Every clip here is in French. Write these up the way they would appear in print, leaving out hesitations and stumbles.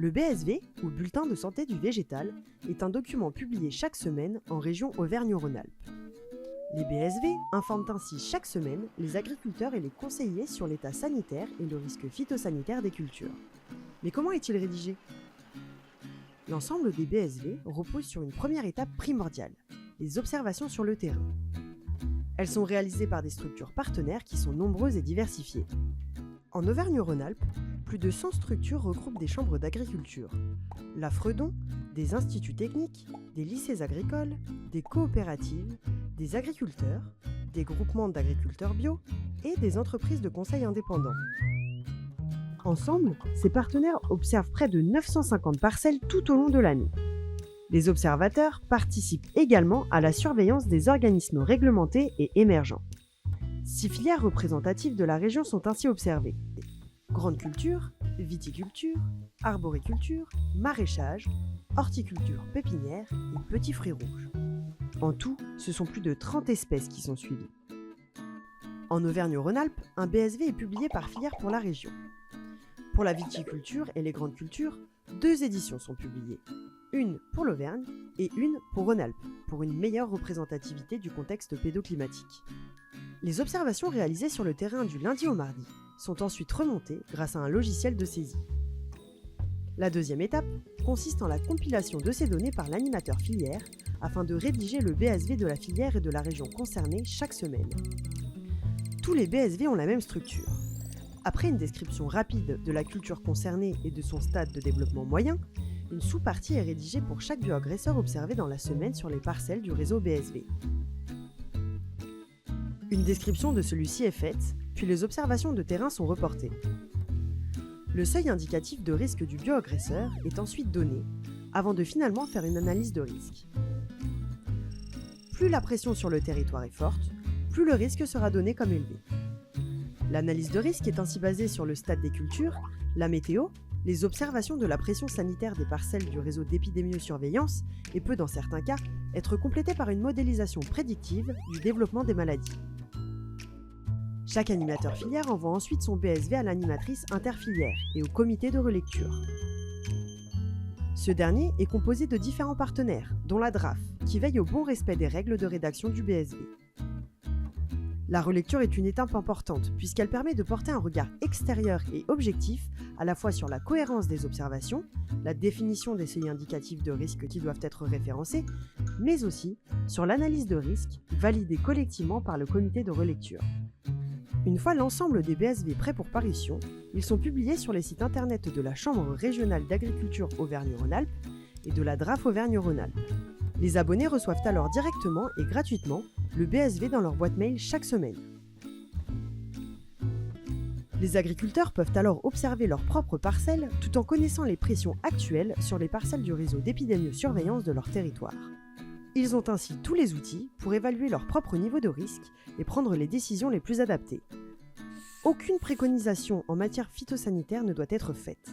Le BSV, ou Bulletin de santé du végétal, est un document publié chaque semaine en région Auvergne-Rhône-Alpes. Les BSV informent ainsi chaque semaine les agriculteurs et les conseillers sur l'état sanitaire et le risque phytosanitaire des cultures. Mais comment est-il rédigé ? L'ensemble des BSV repose sur une première étape primordiale, les observations sur le terrain. Elles sont réalisées par des structures partenaires qui sont nombreuses et diversifiées. En Auvergne-Rhône-Alpes, plus de 100 structures regroupent des chambres d'agriculture, la Fredon, des instituts techniques, des lycées agricoles, des coopératives, des agriculteurs, des groupements d'agriculteurs bio et des entreprises de conseil indépendants. Ensemble, ces partenaires observent près de 950 parcelles tout au long de l'année. Les observateurs participent également à la surveillance des organismes réglementés et émergents. 6 filières représentatives de la région sont ainsi observées. Grande culture, viticulture, arboriculture, maraîchage, horticulture pépinière et petits fruits rouges. En tout, ce sont plus de 30 espèces qui sont suivies. En Auvergne-Rhône-Alpes, un BSV est publié par filière pour la région. Pour la viticulture et les grandes cultures, 2 éditions sont publiées. Une pour l'Auvergne et une pour Rhône-Alpes, pour une meilleure représentativité du contexte pédoclimatique. Les observations réalisées sur le terrain du lundi au mardi sont ensuite remontées grâce à un logiciel de saisie. La deuxième étape consiste en la compilation de ces données par l'animateur filière afin de rédiger le BSV de la filière et de la région concernée chaque semaine. Tous les BSV ont la même structure. Après une description rapide de la culture concernée et de son stade de développement moyen, une sous-partie est rédigée pour chaque bioagresseur observé dans la semaine sur les parcelles du réseau BSV. Une description de celui-ci est faite, puis les observations de terrain sont reportées. Le seuil indicatif de risque du bioagresseur est ensuite donné, avant de finalement faire une analyse de risque. Plus la pression sur le territoire est forte, plus le risque sera donné comme élevé. L'analyse de risque est ainsi basée sur le stade des cultures, la météo, les observations de la pression sanitaire des parcelles du réseau d'épidémiosurveillance et peut, dans certains cas, être complétée par une modélisation prédictive du développement des maladies. Chaque animateur filière envoie ensuite son BSV à l'animatrice interfilière et au comité de relecture. Ce dernier est composé de différents partenaires, dont la DRAF, qui veille au bon respect des règles de rédaction du BSV. La relecture est une étape importante puisqu'elle permet de porter un regard extérieur et objectif à la fois sur la cohérence des observations, la définition des seuils indicatifs de risque qui doivent être référencés, mais aussi sur l'analyse de risque validée collectivement par le comité de relecture. Une fois l'ensemble des BSV prêts pour parution, ils sont publiés sur les sites internet de la Chambre régionale d'agriculture Auvergne-Rhône-Alpes et de la DRAF Auvergne-Rhône-Alpes. Les abonnés reçoivent alors directement et gratuitement le BSV dans leur boîte mail chaque semaine. Les agriculteurs peuvent alors observer leurs propres parcelles tout en connaissant les pressions actuelles sur les parcelles du réseau d'épidémiosurveillance de leur territoire. Ils ont ainsi tous les outils pour évaluer leur propre niveau de risque et prendre les décisions les plus adaptées. Aucune préconisation en matière phytosanitaire ne doit être faite.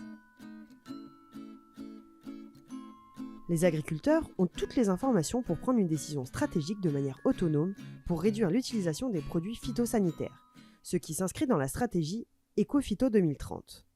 Les agriculteurs ont toutes les informations pour prendre une décision stratégique de manière autonome pour réduire l'utilisation des produits phytosanitaires, ce qui s'inscrit dans la stratégie Éco-Phyto 2030.